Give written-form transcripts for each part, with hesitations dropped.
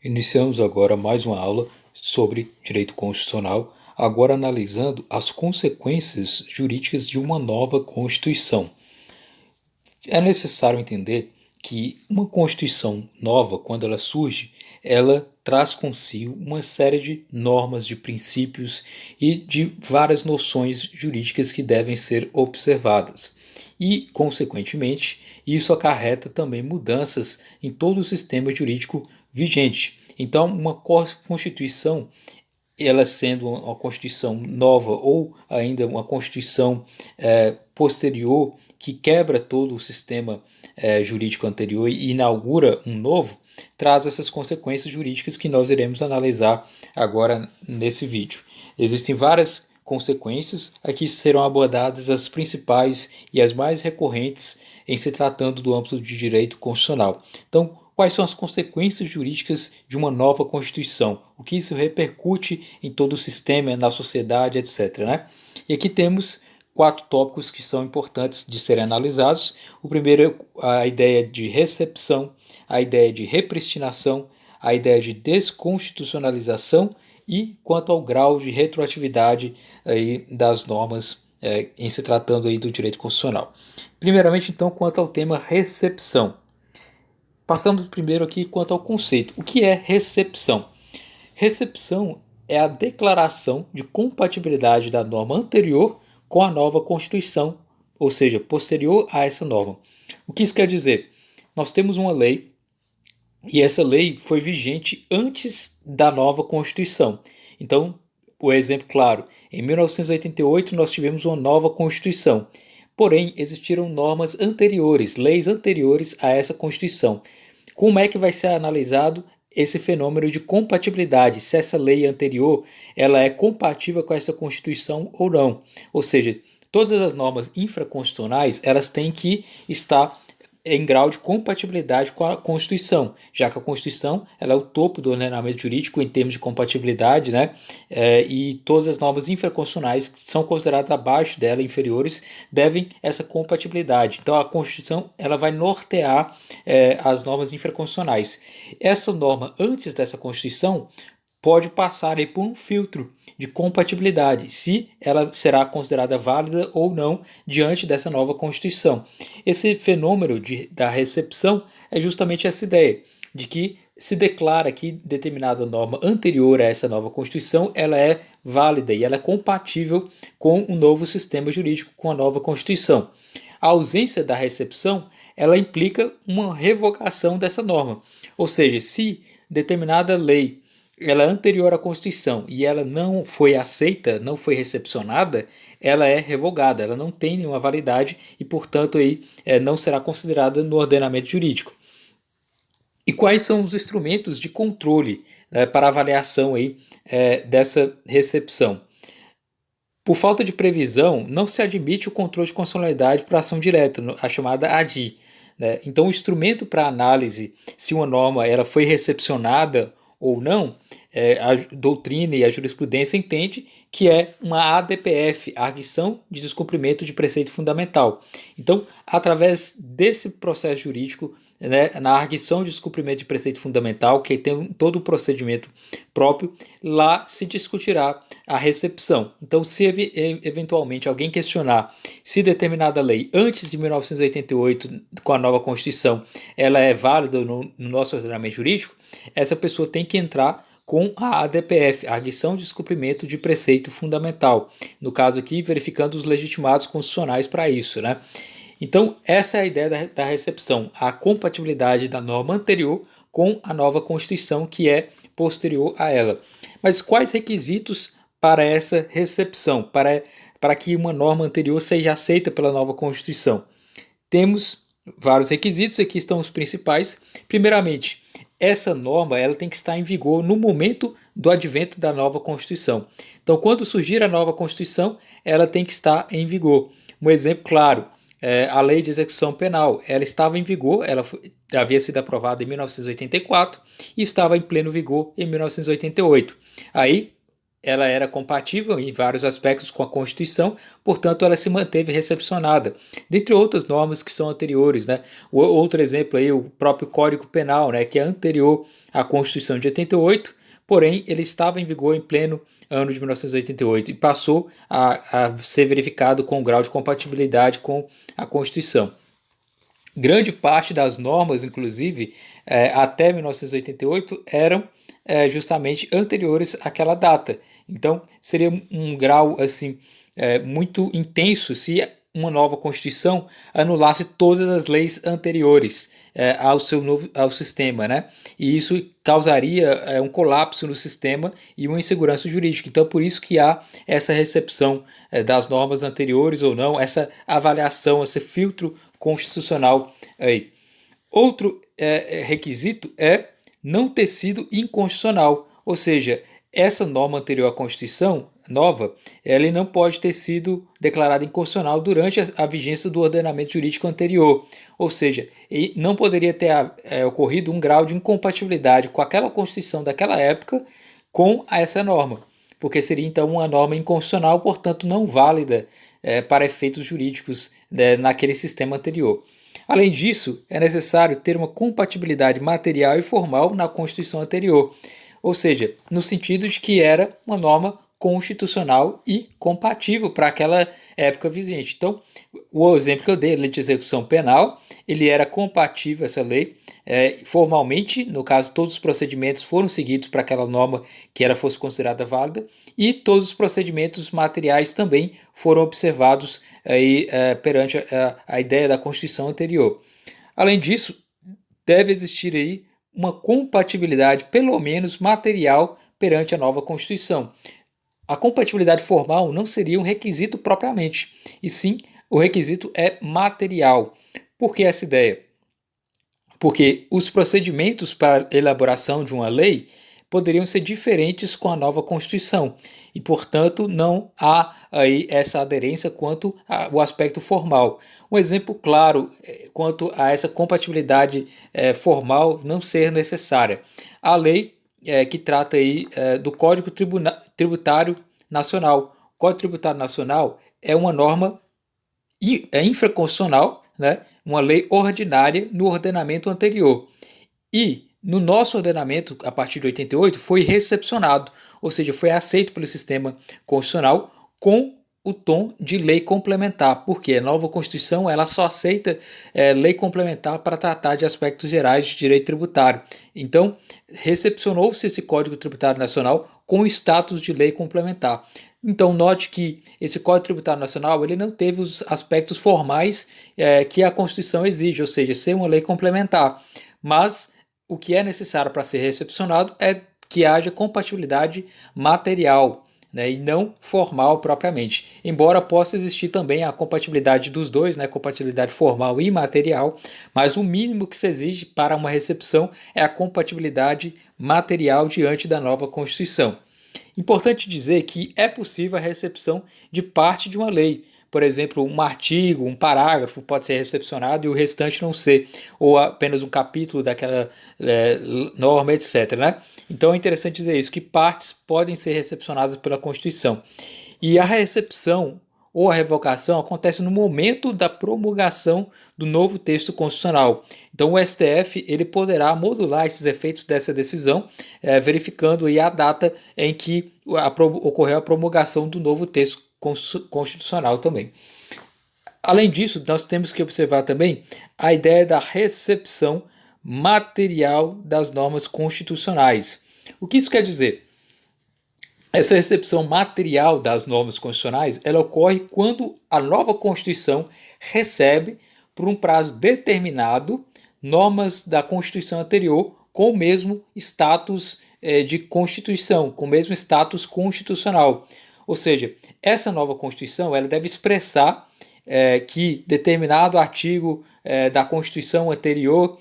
Iniciamos agora mais uma aula sobre direito constitucional, agora analisando as consequências jurídicas de uma nova Constituição. É necessário entender que uma Constituição nova, quando ela surge, ela traz consigo uma série de normas, de princípios e de várias noções jurídicas que devem ser observadas. E, consequentemente, isso acarreta também mudanças em todo o sistema jurídico vigente. Então, uma Constituição, ela sendo uma Constituição nova ou ainda uma Constituição posterior que quebra todo o sistema jurídico anterior e inaugura um novo, traz essas consequências jurídicas que nós iremos analisar agora nesse vídeo. Existem várias consequências, aqui serão abordadas as principais e as mais recorrentes em se tratando do âmbito de direito constitucional. Então, quais são as consequências jurídicas de uma nova Constituição? O que isso repercute em todo o sistema, na sociedade, etc. Né? E aqui temos 4 tópicos que são importantes de serem analisados. O primeiro é a ideia de recepção, a ideia de repristinação, a ideia de desconstitucionalização e quanto ao grau de retroatividade aí das normas em se tratando aí do direito constitucional. Primeiramente, então, quanto ao tema recepção. Passamos primeiro aqui quanto ao conceito. O que é recepção? Recepção é a declaração de compatibilidade da norma anterior com a nova Constituição, ou seja, posterior a essa norma. O que isso quer dizer? Nós temos uma lei e essa lei foi vigente antes da nova Constituição. Então, o exemplo claro, em 1988 nós tivemos uma nova Constituição. Porém, existiram normas anteriores, leis anteriores a essa Constituição. Como é que vai ser analisado esse fenômeno de compatibilidade, se essa lei anterior ela é compatível com essa Constituição ou não? Ou seja, todas as normas infraconstitucionais elas têm que estar em grau de compatibilidade com a Constituição, já que a Constituição ela é o topo do ordenamento jurídico em termos de compatibilidade, né? E todas as normas infraconstitucionais que são consideradas abaixo dela, inferiores, devem essa compatibilidade. Então a Constituição ela vai nortear as normas infraconstitucionais. Essa norma antes dessa Constituição pode passar aí por um filtro de compatibilidade, se ela será considerada válida ou não diante dessa nova Constituição. Esse fenômeno da recepção é justamente essa ideia de que se declara que determinada norma anterior a essa nova Constituição ela é válida e ela é compatível com um novo sistema jurídico, com a nova Constituição. A ausência da recepção ela implica uma revogação dessa norma, ou seja, se determinada lei ela é anterior à Constituição e ela não foi aceita, não foi recepcionada, ela é revogada, ela não tem nenhuma validade e, portanto, aí, não será considerada no ordenamento jurídico. E quais são os instrumentos de controle para avaliação aí, dessa recepção? Por falta de previsão, não se admite o controle de constitucionalidade para ação direta, a chamada ADI. Né? Então, o instrumento para análise se uma norma ela foi recepcionada ou não, a doutrina e a jurisprudência entende que é uma ADPF, Arguição de Descumprimento de Preceito Fundamental. Então, através desse processo jurídico, né, na arguição de descumprimento de preceito fundamental, que tem todo o procedimento próprio, lá se discutirá a recepção. Então, se eventualmente alguém questionar se determinada lei antes de 1988, com a nova Constituição, ela é válida no nosso ordenamento jurídico, essa pessoa tem que entrar com a ADPF, Arguição de Descumprimento de Preceito Fundamental. No caso aqui, verificando os legitimados constitucionais para isso, né? Então, essa é a ideia da recepção, a compatibilidade da norma anterior com a nova Constituição que é posterior a ela. Mas quais requisitos para essa recepção, para que uma norma anterior seja aceita pela nova Constituição? Temos vários requisitos, aqui estão os principais. Primeiramente, essa norma ela tem que estar em vigor no momento do advento da nova Constituição. Então, quando surgir a nova Constituição, ela tem que estar em vigor. Um exemplo claro, a lei de execução penal, ela estava em vigor, ela havia sido aprovada em 1984 e estava em pleno vigor em 1988. Aí ela era compatível em vários aspectos com a Constituição, portanto ela se manteve recepcionada. Dentre outras normas que são anteriores, né? Outro exemplo aí, o próprio Código Penal, né, que é anterior à Constituição de 88, porém ele estava em vigor em pleno ano de 1988 e passou a ser verificado com um grau de compatibilidade com a Constituição. Grande parte das normas, inclusive, até 1988, eram justamente anteriores àquela data. Então, seria um grau assim muito intenso se uma nova Constituição anulasse todas as leis anteriores ao sistema, né? E isso causaria um colapso no sistema e uma insegurança jurídica. Então, por isso que há essa recepção das normas anteriores ou não, essa avaliação, esse filtro constitucional aí. Outro requisito é não ter sido inconstitucional, ou seja, essa norma anterior à Constituição nova, ela não pode ter sido declarada inconstitucional durante a vigência do ordenamento jurídico anterior, ou seja, não poderia ter ocorrido um grau de incompatibilidade com aquela Constituição daquela época com essa norma, porque seria então uma norma inconstitucional, portanto não válida para efeitos jurídicos naquele sistema anterior. Além disso, é necessário ter uma compatibilidade material e formal na Constituição anterior, ou seja, no sentido de que era uma norma constitucional e compatível para aquela época vigente. Então, o exemplo que eu dei, a lei de execução penal, ele era compatível, essa lei, formalmente, no caso, todos os procedimentos foram seguidos para aquela norma que ela fosse considerada válida, e todos os procedimentos materiais também foram observados aí, perante a ideia da Constituição anterior. Além disso, deve existir aí uma compatibilidade, pelo menos material, perante a nova Constituição. A compatibilidade formal não seria um requisito propriamente, e sim o requisito é material. Por que essa ideia? Porque os procedimentos para a elaboração de uma lei poderiam ser diferentes com a nova Constituição e, portanto, não há aí essa aderência quanto ao aspecto formal. Um exemplo claro quanto a essa compatibilidade formal não ser necessária. A lei que trata aí do Código Tributário Nacional. O Código Tributário Nacional é uma norma infraconstitucional, né? Uma lei ordinária no ordenamento anterior. E no nosso ordenamento, a partir de 88, foi recepcionado, ou seja, foi aceito pelo sistema constitucional com o tom de lei complementar, porque a nova Constituição ela só aceita lei complementar para tratar de aspectos gerais de direito tributário. Então, recepcionou-se esse Código Tributário Nacional com status de lei complementar. Então, note que esse Código Tributário Nacional ele não teve os aspectos formais que a Constituição exige, ou seja, ser uma lei complementar. Mas o que é necessário para ser recepcionado é que haja compatibilidade material, né, e não formal propriamente. Embora possa existir também a compatibilidade dos dois, né, compatibilidade formal e material, mas o mínimo que se exige para uma recepção é a compatibilidade material diante da nova Constituição. Importante dizer que é possível a recepção de parte de uma lei. Por exemplo, um artigo, um parágrafo pode ser recepcionado e o restante não ser, ou apenas um capítulo daquela norma, etc. Né? Então é interessante dizer isso, que partes podem ser recepcionadas pela Constituição. E a recepção ou a revogação acontece no momento da promulgação do novo texto constitucional. Então o STF ele poderá modular esses efeitos dessa decisão, verificando aí a data em que ocorreu a promulgação do novo texto constitucional também. Além disso, nós temos que observar também a ideia da recepção material das normas constitucionais. O que isso quer dizer? Essa recepção material das normas constitucionais ela ocorre quando a nova Constituição recebe, por um prazo determinado, normas da Constituição anterior com o mesmo status de Constituição, com o mesmo status constitucional. Ou seja, essa nova Constituição ela deve expressar que determinado artigo da Constituição anterior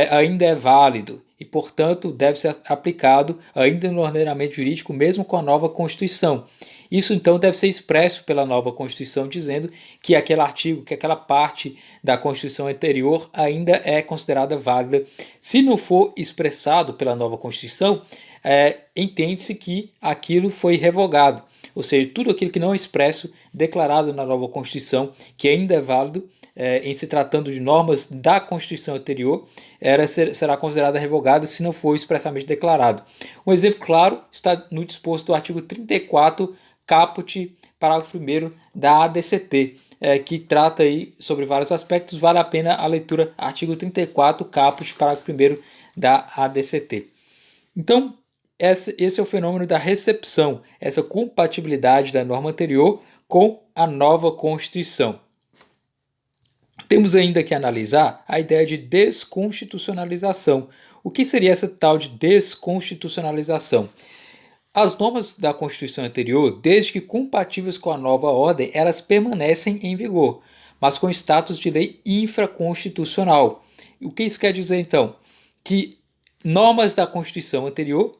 ainda é válido e, portanto, deve ser aplicado ainda no ordenamento jurídico, mesmo com a nova Constituição. Isso então deve ser expresso pela nova Constituição, dizendo que aquele artigo, que aquela parte da Constituição anterior ainda é considerada válida. Se não for expressado pela nova Constituição, entende-se que aquilo foi revogado. Ou seja, tudo aquilo que não é expresso, declarado na nova Constituição, que ainda é válido, em se tratando de normas da Constituição anterior, será considerada revogada se não for expressamente declarado. Um exemplo claro está no disposto do artigo 34, caput, parágrafo 1º da ADCT, que trata aí sobre vários aspectos. Vale a pena a leitura, artigo 34, caput, parágrafo 1º da ADCT. Então, esse é o fenômeno da recepção, essa compatibilidade da norma anterior com a nova Constituição. Temos ainda que analisar a ideia de desconstitucionalização. O que seria essa tal de desconstitucionalização? As normas da Constituição anterior, desde que compatíveis com a nova ordem, elas permanecem em vigor, mas com status de lei infraconstitucional. O que isso quer dizer, então? Que normas da Constituição anterior,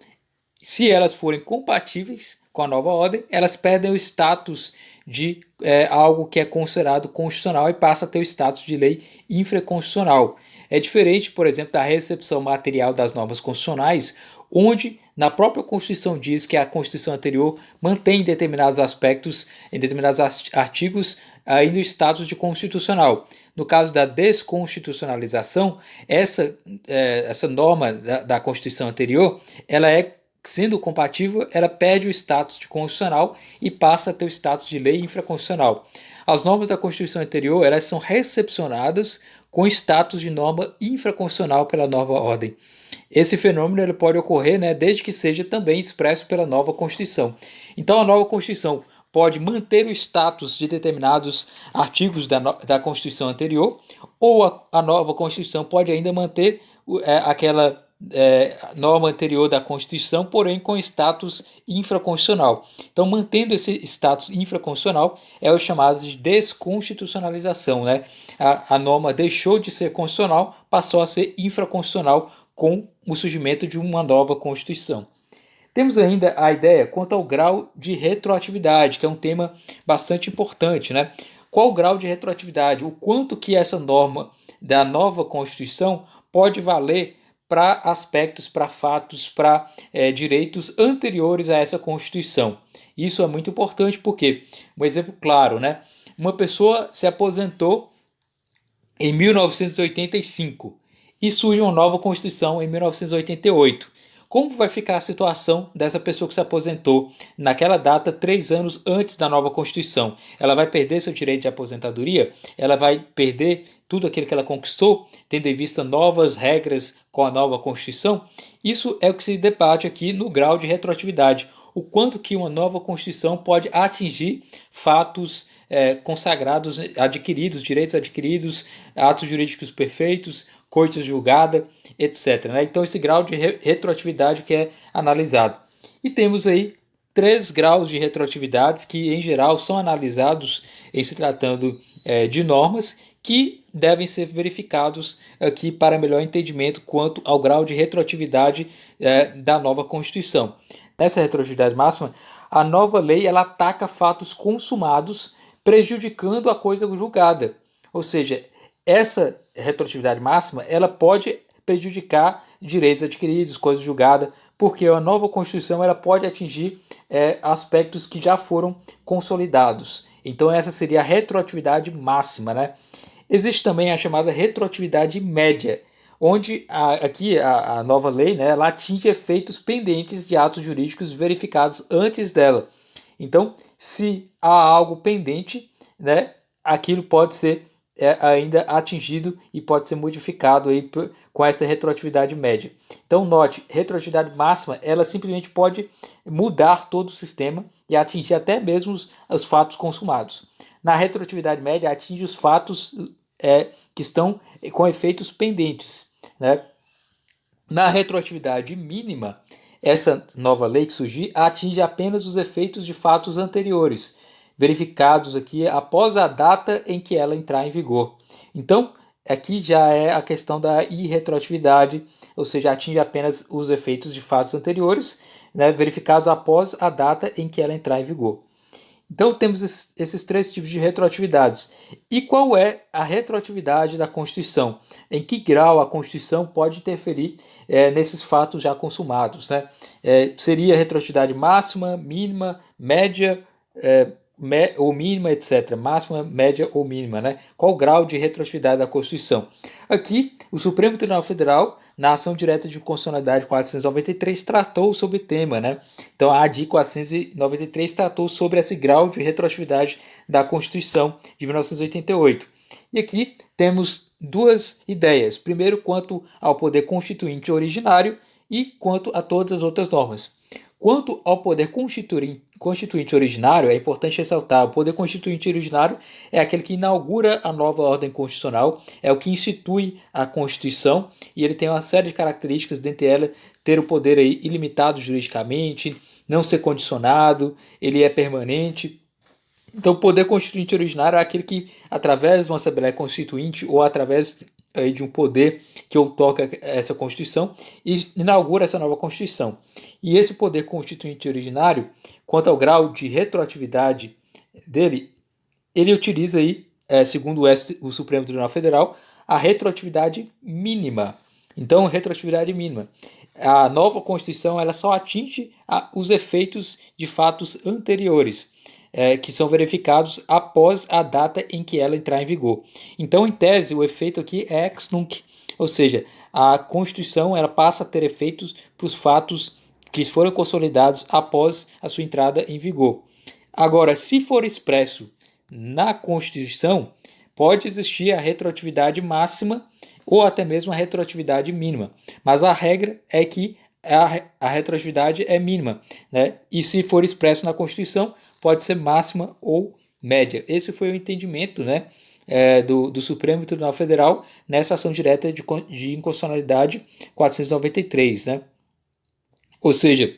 se elas forem compatíveis com a nova ordem, elas perdem o status de algo que é considerado constitucional e passa a ter o status de lei infraconstitucional. É diferente, por exemplo, da recepção material das normas constitucionais, onde na própria Constituição diz que a Constituição anterior mantém determinados aspectos, em determinados artigos, ainda o status de constitucional. No caso da desconstitucionalização, essa norma da Constituição anterior, ela sendo compatível, ela perde o status de constitucional e passa a ter o status de lei infraconstitucional. As normas da Constituição anterior, elas são recepcionadas com status de norma infraconstitucional pela nova ordem. Esse fenômeno ele pode ocorrer, desde que seja também expresso pela nova Constituição. Então, a nova Constituição pode manter o status de determinados artigos da Constituição anterior, ou a nova Constituição pode ainda manter aquela norma anterior da Constituição, porém com status infraconstitucional. Então, mantendo esse status infraconstitucional, é o chamado de desconstitucionalização. A norma deixou de ser constitucional, passou a ser infraconstitucional com o surgimento de uma nova Constituição. Temos ainda a ideia quanto ao grau de retroatividade, que é um tema bastante importante. Qual o grau de retroatividade? O quanto que essa norma da nova Constituição pode valer para aspectos, para fatos, para direitos anteriores a essa Constituição. Isso é muito importante porque, um exemplo claro, uma pessoa se aposentou em 1985 e surge uma nova Constituição em 1988. Como vai ficar a situação dessa pessoa que se aposentou naquela data, 3 anos antes da nova Constituição? Ela vai perder seu direito de aposentadoria? Ela vai perder tudo aquilo que ela conquistou, tendo em vista novas regras com a nova Constituição? Isso é o que se debate aqui no grau de retroatividade. O quanto que uma nova Constituição pode atingir fatos consagrados, adquiridos, direitos adquiridos, atos jurídicos perfeitos, corte julgada, etc. Então, esse grau de retroatividade que é analisado. E temos aí 3 graus de retroatividades que, em geral, são analisados em se tratando de normas que devem ser verificados aqui para melhor entendimento quanto ao grau de retroatividade da nova Constituição. Nessa retroatividade máxima, a nova lei ela ataca fatos consumados, prejudicando a coisa julgada. Ou seja, essa retroatividade máxima ela pode prejudicar direitos adquiridos, coisa julgada, porque a nova Constituição ela pode atingir aspectos que já foram consolidados. Então essa seria a retroatividade máxima. Existe também a chamada retroatividade média, onde aqui a nova lei ela atinge efeitos pendentes de atos jurídicos verificados antes dela. Então, se há algo pendente, aquilo pode ser ainda atingido e pode ser modificado aí com essa retroatividade média. Então note, retroatividade máxima, ela simplesmente pode mudar todo o sistema e atingir até mesmo os fatos consumados. Na retroatividade média, atinge os fatos que estão com efeitos pendentes. Na retroatividade mínima, essa nova lei que surgiu atinge apenas os efeitos de fatos anteriores, verificados aqui após a data em que ela entrar em vigor. Então, aqui já é a questão da irretroatividade, ou seja, atinge apenas os efeitos de fatos anteriores, verificados após a data em que ela entrar em vigor. Então temos esses três tipos de retroatividades. E qual é a retroatividade da Constituição? Em que grau a Constituição pode interferir nesses fatos já consumados, né? Seria retroatividade máxima, mínima, média, ou mínima, etc. Máxima, média ou mínima, né? Qual o grau de retroatividade da Constituição? Aqui, o Supremo Tribunal Federal, na ação direta de constitucionalidade 493, tratou sobre o tema, né? Então, a ADI 493 tratou sobre esse grau de retroatividade da Constituição de 1988. E aqui temos duas ideias. Primeiro, quanto ao poder constituinte originário e quanto a todas as outras normas. Quanto ao poder constituinte originário, é importante ressaltar, o poder constituinte originário é aquele que inaugura a nova ordem constitucional, é o que institui a Constituição, e ele tem uma série de características, dentre elas ter o poder aí ilimitado juridicamente, não ser condicionado, ele é permanente. Então, o poder constituinte originário é aquele que, através de uma Assembleia Constituinte ou através de um poder que outorga essa Constituição, inaugura essa nova Constituição. E esse poder constituinte originário, quanto ao grau de retroatividade dele, ele utiliza aí, segundo o Supremo Tribunal Federal, a retroatividade mínima. Então, retroatividade mínima. A nova Constituição ela só atinge os efeitos de fatos anteriores, que são verificados após a data em que ela entrar em vigor. Então, em tese, o efeito aqui é ex nunc, ou seja, a Constituição ela passa a ter efeitos para os fatos que foram consolidados após a sua entrada em vigor. Agora, se for expresso na Constituição, pode existir a retroatividade máxima ou até mesmo a retroatividade mínima, mas a regra é que a retroatividade é mínima, né? E se for expresso na Constituição, pode ser máxima ou média. Esse foi o entendimento, né, do Supremo Tribunal Federal nessa ação direta de inconstitucionalidade 493, né? Ou seja,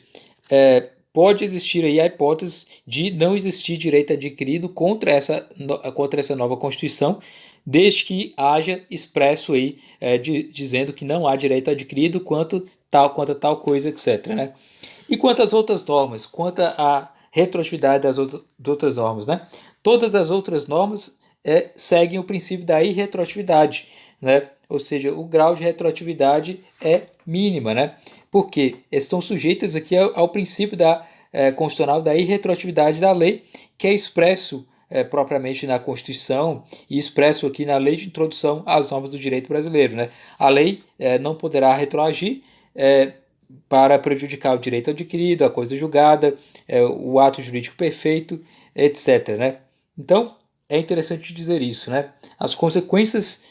pode existir aí a hipótese de não existir direito adquirido contra essa nova Constituição, desde que haja expresso aí dizendo que não há direito adquirido quanto a tal coisa, etc., né? E quanto às outras normas, quanto à retroatividade das outras normas, né? Todas as outras normas seguem o princípio da irretroatividade, né? Ou seja, o grau de retroatividade é mínima, né? Porque estão sujeitas aqui ao princípio constitucional da irretroatividade da lei, que é expresso propriamente na Constituição e expresso aqui na Lei de Introdução às Normas do Direito Brasileiro, né? A lei não poderá retroagir para prejudicar o direito adquirido, a coisa julgada, o ato jurídico perfeito, etc., né? Então, é interessante dizer isso, né? As consequências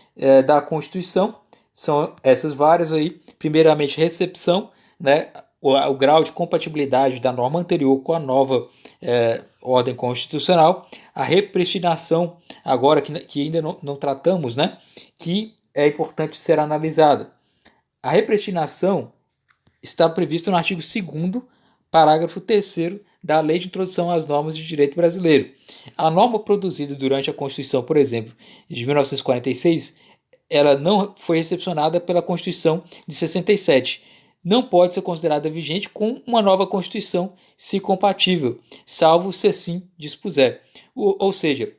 da Constituição são essas várias aí. Primeiramente, recepção, né? O grau de compatibilidade da norma anterior com a nova ordem constitucional, a repristinação, agora que ainda não tratamos, né? Que é importante ser analisada. A repristinação está prevista no artigo 2º, parágrafo 3º da Lei de Introdução às Normas de Direito Brasileiro. A norma produzida durante a Constituição, por exemplo, de 1946, ela não foi recepcionada pela Constituição de 67. Não pode ser considerada vigente com uma nova Constituição, se compatível, salvo se assim dispuser. Ou seja,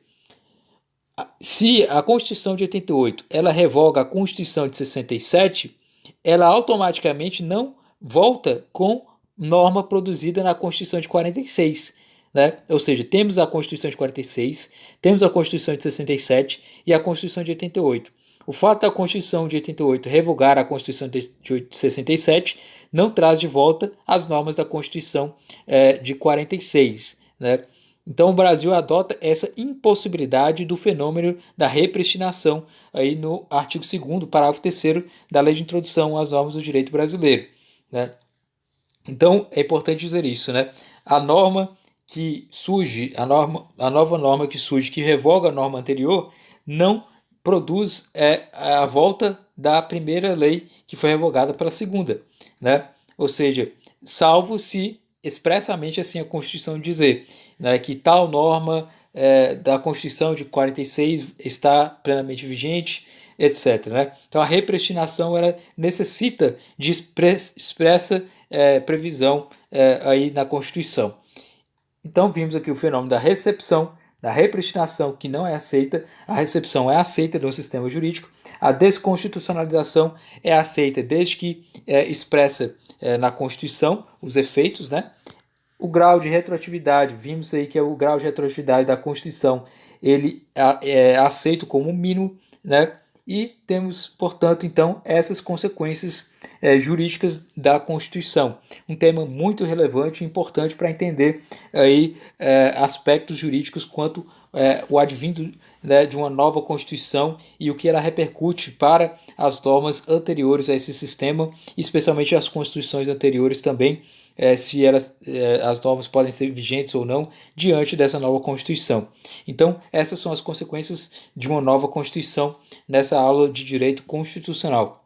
se a Constituição de 88 ela revoga a Constituição de 67, ela automaticamente não volta com norma produzida na Constituição de 46, né? Ou seja, temos a Constituição de 46, temos a Constituição de 67 e a Constituição de 88. O fato da Constituição de 88 revogar a Constituição de 67 não traz de volta as normas da Constituição de 46, né? Então o Brasil adota essa impossibilidade do fenômeno da repristinação aí no artigo 2º, parágrafo 3º da Lei de Introdução às Normas do Direito Brasileiro, né? Então é importante dizer isso, né? A norma que surge, a nova norma que surge, que revoga a norma anterior, não produz a volta da primeira lei que foi revogada pela segunda, né? Ou seja, salvo se expressamente assim a Constituição dizer, né, que tal norma da Constituição de 46 está plenamente vigente, etc., né? Então a repristinação ela necessita de expressa previsão aí na Constituição. Então, vimos aqui o fenômeno da recepção, da repristinação, que não é aceita. A recepção é aceita no sistema jurídico. A desconstitucionalização é aceita desde que expressa na Constituição os efeitos, né? O grau de retroatividade, vimos aí que é o grau de retroatividade da Constituição, ele é aceito como mínimo, né? E temos, portanto, então, essas consequências jurídicas da Constituição. Um tema muito relevante e importante para entender aí aspectos jurídicos quanto o advindo, né, de uma nova Constituição e o que ela repercute para as normas anteriores a esse sistema, especialmente as constituições anteriores também, se as normas podem ser vigentes ou não diante dessa nova Constituição. Então, essas são as consequências de uma nova Constituição nessa aula de direito constitucional.